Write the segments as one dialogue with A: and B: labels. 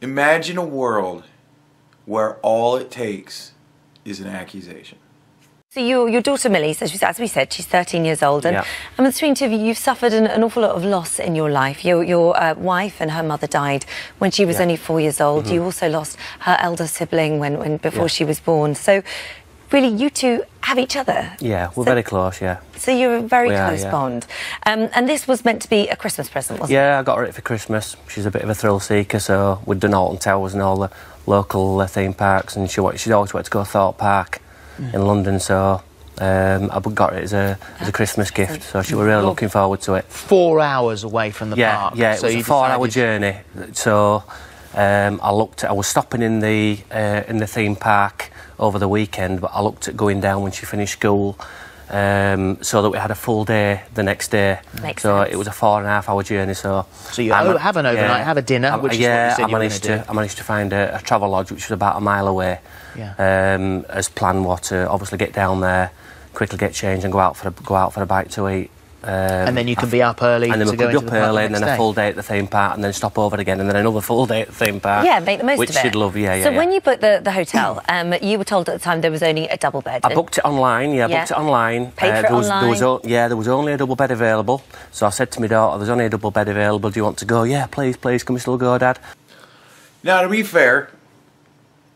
A: Imagine a world where all it takes is an accusation.
B: So your daughter Millie, so as we said, she's 13 years old, and between two of you, you've suffered an awful lot of loss in your life. Your wife and her mother died when she was only 4 years old. You also lost her elder sibling before she was born. So really, you two have each other.
C: Yeah, we're very close, yeah.
B: So you're a very close bond. And this was meant to be a Christmas present, wasn't it?
C: Yeah, I got her it for Christmas. She's a bit of a thrill seeker, so we'd done Alton Towers and all the local theme parks, and she'd always wanted to go to Thorpe Park in London, so I got it as a Christmas gift, so she was really looking forward to it.
D: 4 hours away from the park.
C: Yeah, it was a 4-hour journey. So I was stopping in the theme park over the weekend, but I looked at going down when she finished school, so that we had a full day the next day.
B: Makes
C: sense.
B: It
C: was a 4.5-hour journey. So
D: you have an overnight, have a dinner, which is what you said
C: I managed to find a travel lodge which was about a mile away. As planned, to obviously get down there, quickly get changed, and go out for a bite to eat.
D: And then you can be up early.
C: And then
D: we
C: could be up early, and then a full day at the theme park, and then stop over again, and then another full day at the theme park.
B: Yeah, make the most of it.
C: Which she'd love.
B: So when you booked the hotel, you were told at the time there was only a double bed.
C: I booked it online. Yeah, I booked it online.
B: Paid for it online.
C: There was only a double bed available. So I said to my daughter, "There's only a double bed available. Do you want to go?" "Yeah, please, can we still go, Dad?"
A: Now, to be fair,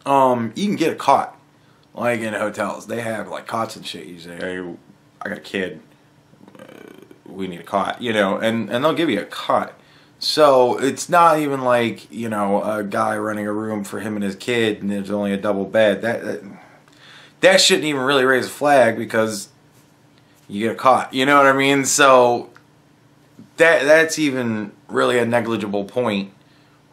A: you can get a cot, like in hotels. They have like cots and shit. You say, "Hey, I got a kid. We need a cot," and they'll give you a cot. So it's not even like, a guy renting a room for him and his kid and there's only a double bed. That shouldn't even really raise a flag, because you get a cot. You know what I mean? So that's even really a negligible point,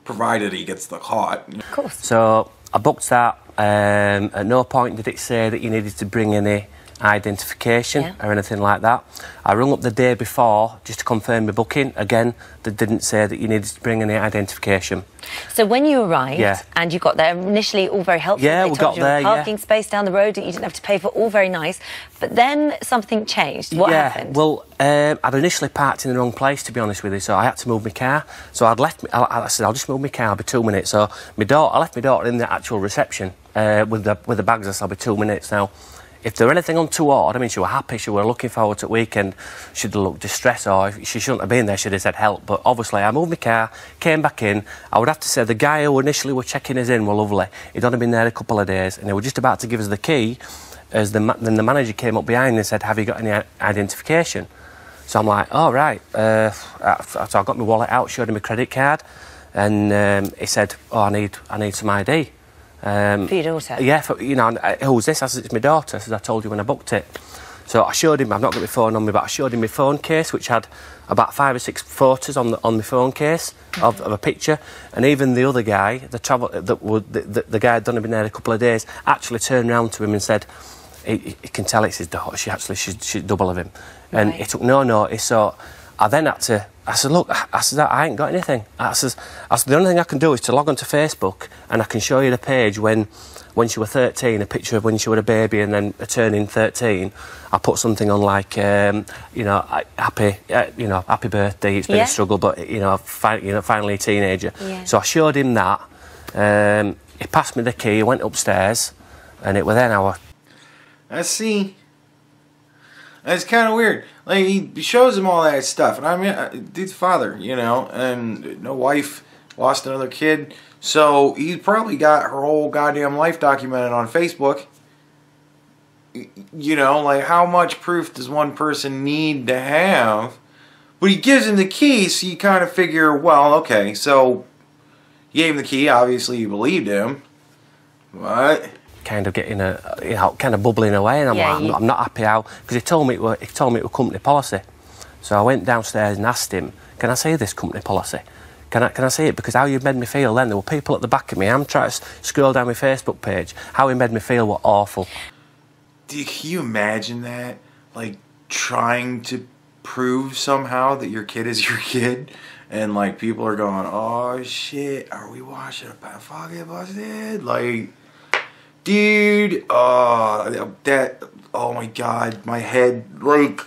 A: provided he gets the cot.
B: Of course.
C: So I booked that. At no point did it say that you needed to bring any identification or anything like that. I rung up the day before just to confirm my booking. Again, they didn't say that you needed to bring any identification.
B: So when you arrived and you got there, initially all very helpful.
C: Yeah,
B: they
C: we
B: told
C: got
B: you
C: there.
B: A parking space down the road that you didn't have to pay for. All very nice. But then something changed. What happened?
C: Well, I'd initially parked in the wrong place, to be honest with you, so I had to move my car. So I said, "I'll just move my car, I'll be 2 minutes." So I left my daughter in the actual reception with the bags. I said, "I'll be 2 minutes." Now, if there were anything untoward, I mean, she were happy, she were looking forward to the weekend, she'd have looked distressed, or if she shouldn't have been there, she'd have said help. But obviously, I moved my car, came back in. I would have to say the guy who initially were checking us in were lovely. He'd only been there a couple of days, and they were just about to give us the key, then the manager came up behind me and said, "Have you got any identification?" So I'm like, "Oh, right." So I got my wallet out, showed him my credit card, and he said, "Oh, I need some ID."
B: For your daughter?
C: Yeah, who's this? I said, "It's my daughter," as I told you when I booked it. So I showed him, I've not got my phone on me, but I showed him my phone case, which had about 5 or 6 photos on my phone case of a picture. And even the other guy, the guy had only been there a couple of days, actually turned around to him and said, he can tell it's his daughter, she's double of him. And he took no notice, so I then had to... I said, "Look," I ain't got anything. I said, "The only thing I can do is to log onto Facebook, and I can show you the page when she was 13, a picture of when she was a baby, and then turning 13. I put something on like, happy birthday. It's been a struggle, but finally a teenager." So I showed him that. He passed me the key. He went upstairs, and it was then
A: That's kind of weird. Like, he shows him all that stuff, and I mean, dude's father, and no wife, lost another kid, so he's probably got her whole goddamn life documented on Facebook. Like, how much proof does one person need to have? But he gives him the key, so you kind of figure, well, okay, so he gave him the key, obviously you believed him, but...
C: kind of getting kind of bubbling away, and I'm not happy how, because he told me it was company policy. So I went downstairs and asked him, "Can I see this company policy? Can I see it? Because how you made me feel then, there were people at the back of me. I'm trying to scroll down my Facebook page. How he made me feel were awful."
A: Can you imagine that? Like, trying to prove somehow that your kid is your kid, and like people are going, "Oh shit, are we watching a fucking busted?" Like, dude, oh my god, my head, like,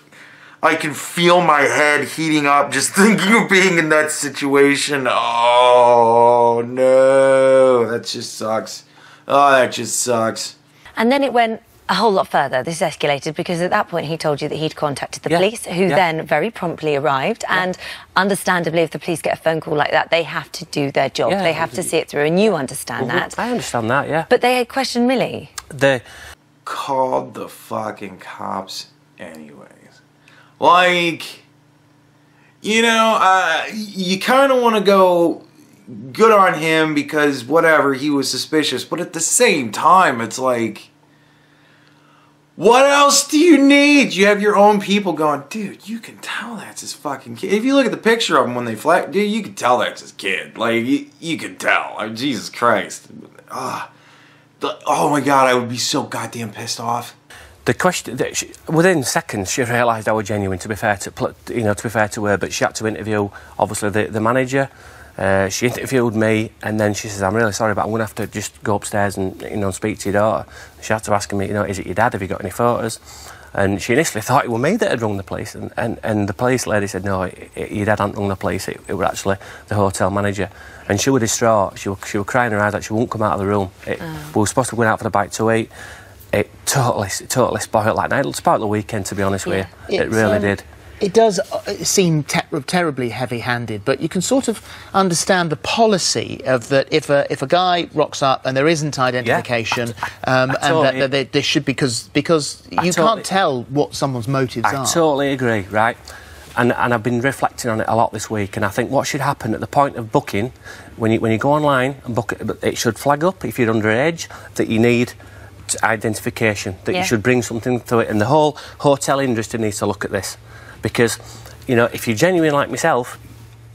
A: I can feel my head heating up just thinking of being in that situation. Oh, no. That just sucks. Oh, that just sucks.
B: And then it went a whole lot further. This escalated because at that point he told you that he'd contacted the police, who then very promptly arrived. And understandably, if the police get a phone call like that, they have to do their job. They have to see it through, and you understand that.
C: I understand that, yeah.
B: But they had questioned Millie.
C: They
A: called the fucking cops anyways. Like, you know, you kind of want to go good on him because whatever, he was suspicious. But at the same time, it's like, what else do you need? You have your own people going, dude, you can tell that's his fucking kid. If you look at the picture of him when they flag, dude, you can tell that's his kid. Like, you can tell. I mean, Jesus Christ. Oh my God, I would be so goddamn pissed off.
C: The question, within seconds, she realised I was genuine. To be fair to her, but she had to interview, obviously, the manager. She interviewed me, and then she says, "I'm really sorry, but I'm going to have to just go upstairs and speak to your daughter." She had to ask me, is it your dad? Have you got any photos? And she initially thought it was me that had rung the police, and the police lady said, "No, your dad hadn't rung the police. It was actually the hotel manager." And she was distraught. She was crying her eyes out. She wouldn't come out of the room. We were supposed to go out for the bite to eat. It totally spoiled that night. It spoiled the weekend, to be honest with you. It really did.
D: It does seem terribly heavy-handed, but you can sort of understand the policy of that if a guy rocks up and there isn't identification, and that there should, because you can't tell what someone's motives are.
C: I totally agree, right? And I've been reflecting on it a lot this week, and I think what should happen at the point of booking, when you go online and book it should flag up if you're underage that you need identification, that you should bring something to it, and the whole hotel industry needs to look at this. Because, if you're genuine like myself,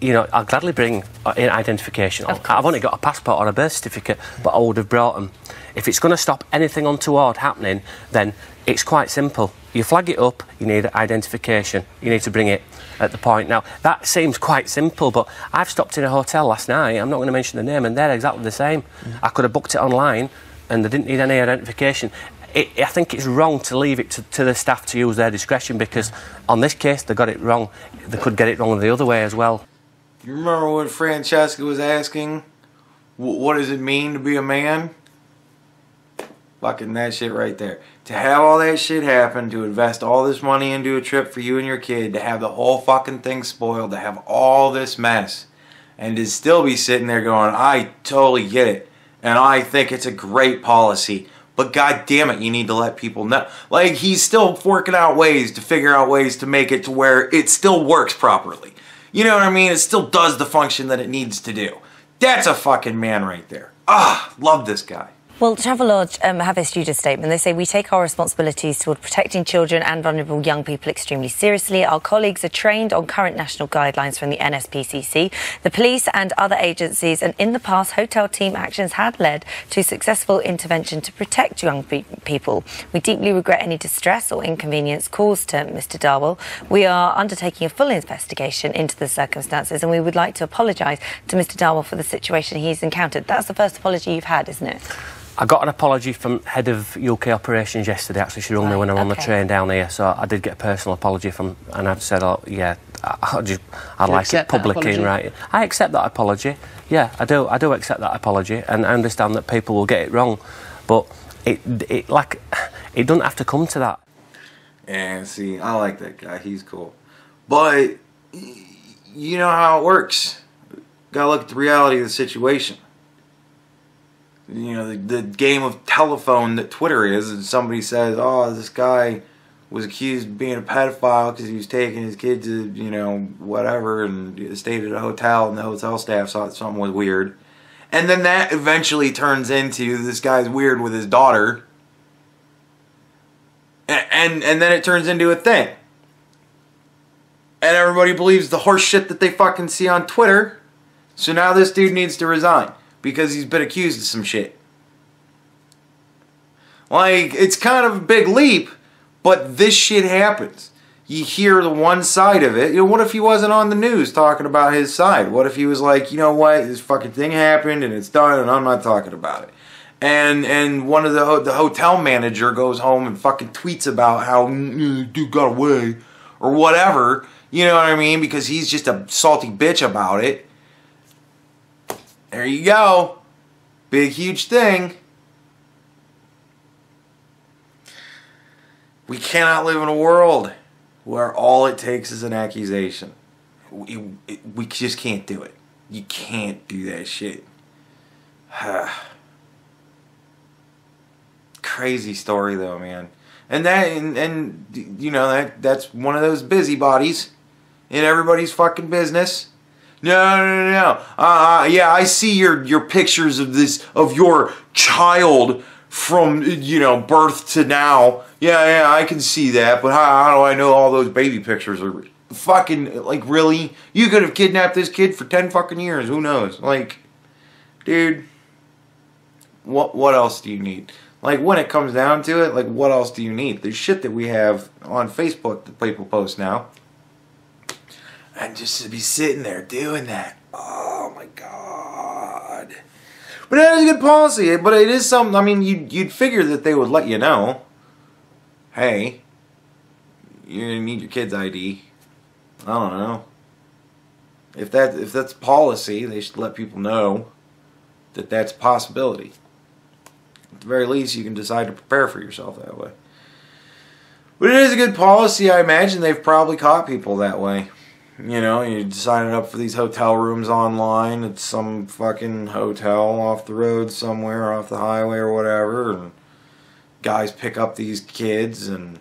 C: I'll gladly bring identification. I've only got a passport or a birth certificate, but I would have brought them. If it's going to stop anything untoward happening, then it's quite simple. You flag it up, you need identification. You need to bring it at the point. Now, that seems quite simple, but I've stopped in a hotel last night, I'm not going to mention the name, and they're exactly the same. I could have booked it online, and they didn't need any identification. I think it's wrong to leave it to the staff to use their discretion, because on this case they got it wrong. They could get it wrong the other way as well.
A: You remember what Francesca was asking? What does it mean to be a man? Fucking that shit right there. To have all that shit happen, to invest all this money into a trip for you and your kid, to have the whole fucking thing spoiled, to have all this mess, and to still be sitting there going, I totally get it, and I think it's a great policy. But God damn it, you need to let people know. Like, he's still working out ways to figure out ways to make it to where it still works properly. You know what I mean? It still does the function that it needs to do. That's a fucking man right there. Love this guy.
B: Well, Travelodge have issued a statement. They say, we take our responsibilities toward protecting children and vulnerable young people extremely seriously. Our colleagues are trained on current national guidelines from the NSPCC, the police and other agencies, and in the past, hotel team actions had led to successful intervention to protect young people. We deeply regret any distress or inconvenience caused to Mr. Darwell. We are undertaking a full investigation into the circumstances, and we would like to apologise to Mr. Darwell for the situation he's encountered. That's the first apology you've had, isn't it?
C: I got an apology from head of UK operations yesterday. Actually, she rang me when I'm on the train down here, so I did get a personal apology from, and I've said, I'd like it publicly in writing. I accept that apology. Yeah, I do accept that apology, and I understand that people will get it wrong, but it doesn't have to come to that.
A: Yeah, see, I like that guy. He's cool, but you know how it works. Gotta look at the reality of the situation. The game of telephone that Twitter is, and somebody says, oh, this guy was accused of being a pedophile because he was taking his kid to, whatever, and stayed at a hotel, and the hotel staff thought something was weird. And then that eventually turns into, this guy's weird with his daughter. And then it turns into a thing. And everybody believes the horse shit that they fucking see on Twitter. So now this dude needs to resign. Because he's been accused of some shit. Like, it's kind of a big leap, but this shit happens. You hear the one side of it. What if he wasn't on the news talking about his side? What if he was like, you know what, this fucking thing happened and it's done and I'm not talking about it. And one of the hotel manager goes home and fucking tweets about how dude got away. or whatever, you know what I mean, because he's just a salty bitch about it. There you go. Big, huge thing. We cannot live in a world where all it takes is an accusation. We just can't do it. You can't do that shit. Crazy story though, man. And you know, that's one of those busybodies in everybody's fucking business. No. Yeah, I see your pictures of your child from, you know, birth to now. Yeah, I can see that, but how do I know all those baby pictures are fucking, like, really? You could have kidnapped this kid for 10 fucking years, who knows? Like, dude, what else do you need? Like, when it comes down to it, like, what else do you need? There's shit that we have on Facebook that people post now. And just to be sitting there doing that, oh my God. But that is a good policy, but it is something, I mean, you'd figure that they would let you know, hey, you're going to need your kid's ID. I don't know. If that's policy, they should let people know that that's a possibility. At the very least, you can decide to prepare for yourself that way. But it is a good policy. I imagine they've probably caught people that way. You know, you signing up for these hotel rooms online at some fucking hotel off the road somewhere, off the highway or whatever, and guys pick up these kids, and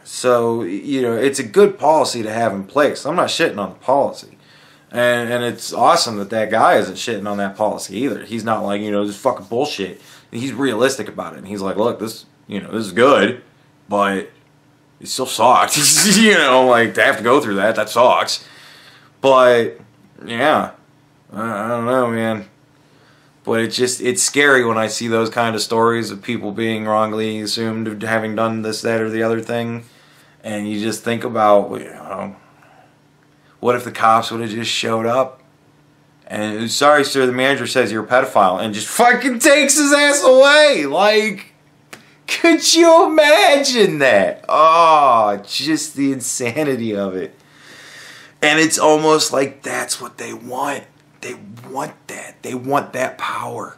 A: so, you know, it's a good policy to have in place. I'm not shitting on the policy. And it's awesome that guy isn't shitting on that policy either. He's not like, you know, this is fucking bullshit. He's realistic about it. And he's like, look, this is good, but it still sucks. You know, like, to have to go through that sucks. But, yeah, I don't know, man. But it's scary when I see those kind of stories of people being wrongly assumed of having done this, that, or the other thing. And you just think about, you know, what if the cops would have just showed up and, sorry sir, the manager says you're a pedophile, and just fucking takes his ass away? Like, could you imagine that? Oh, just the insanity of it. And it's almost like that's what they want. They want that. They want that power.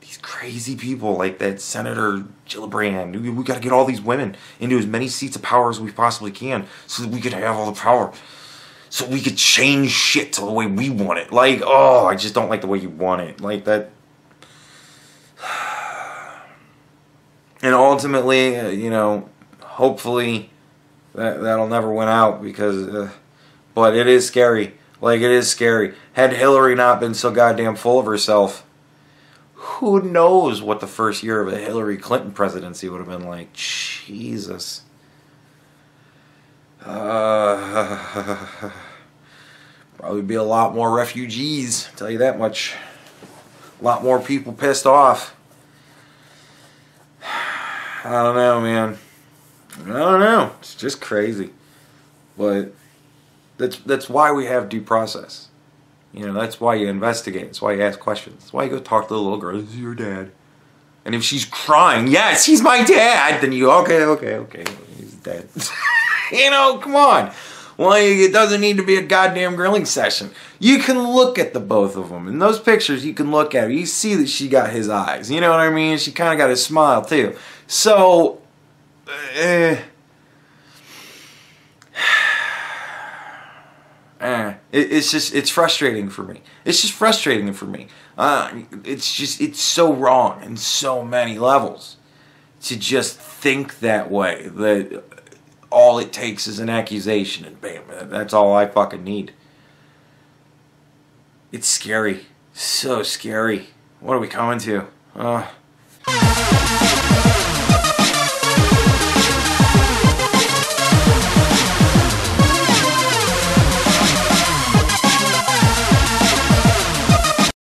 A: These crazy people like that Senator Gillibrand. We got to get all these women into as many seats of power as we possibly can so that we could have all the power. So we could change shit to the way we want it. Like, oh, I just don't like the way you want it. Like that. And ultimately, you know, hopefully that'll never win out because, but it is scary. Like, it is scary. Had Hillary not been so goddamn full of herself, who knows what the first year of a Hillary Clinton presidency would have been like. Jesus. Probably be a lot more refugees, I'll tell you that much. A lot more people pissed off. I don't know, man. I don't know. It's just crazy. But that's why we have due process. You know, that's why you investigate. That's why you ask questions. That's why you go talk to the little girl. This is your dad. And if she's crying, yes, he's my dad, then you, okay, he's dead. You know, come on. Well, it doesn't need to be a goddamn grilling session. You can look at the both of them. In those pictures, you can look at her. You see that she got his eyes. You know what I mean? She kind of got his smile, too. So, it's frustrating for me. It's just frustrating for me. It's so wrong in so many levels to just think that way, that all it takes is an accusation and bam, that's all I fucking need. It's scary. So scary. What are we coming to?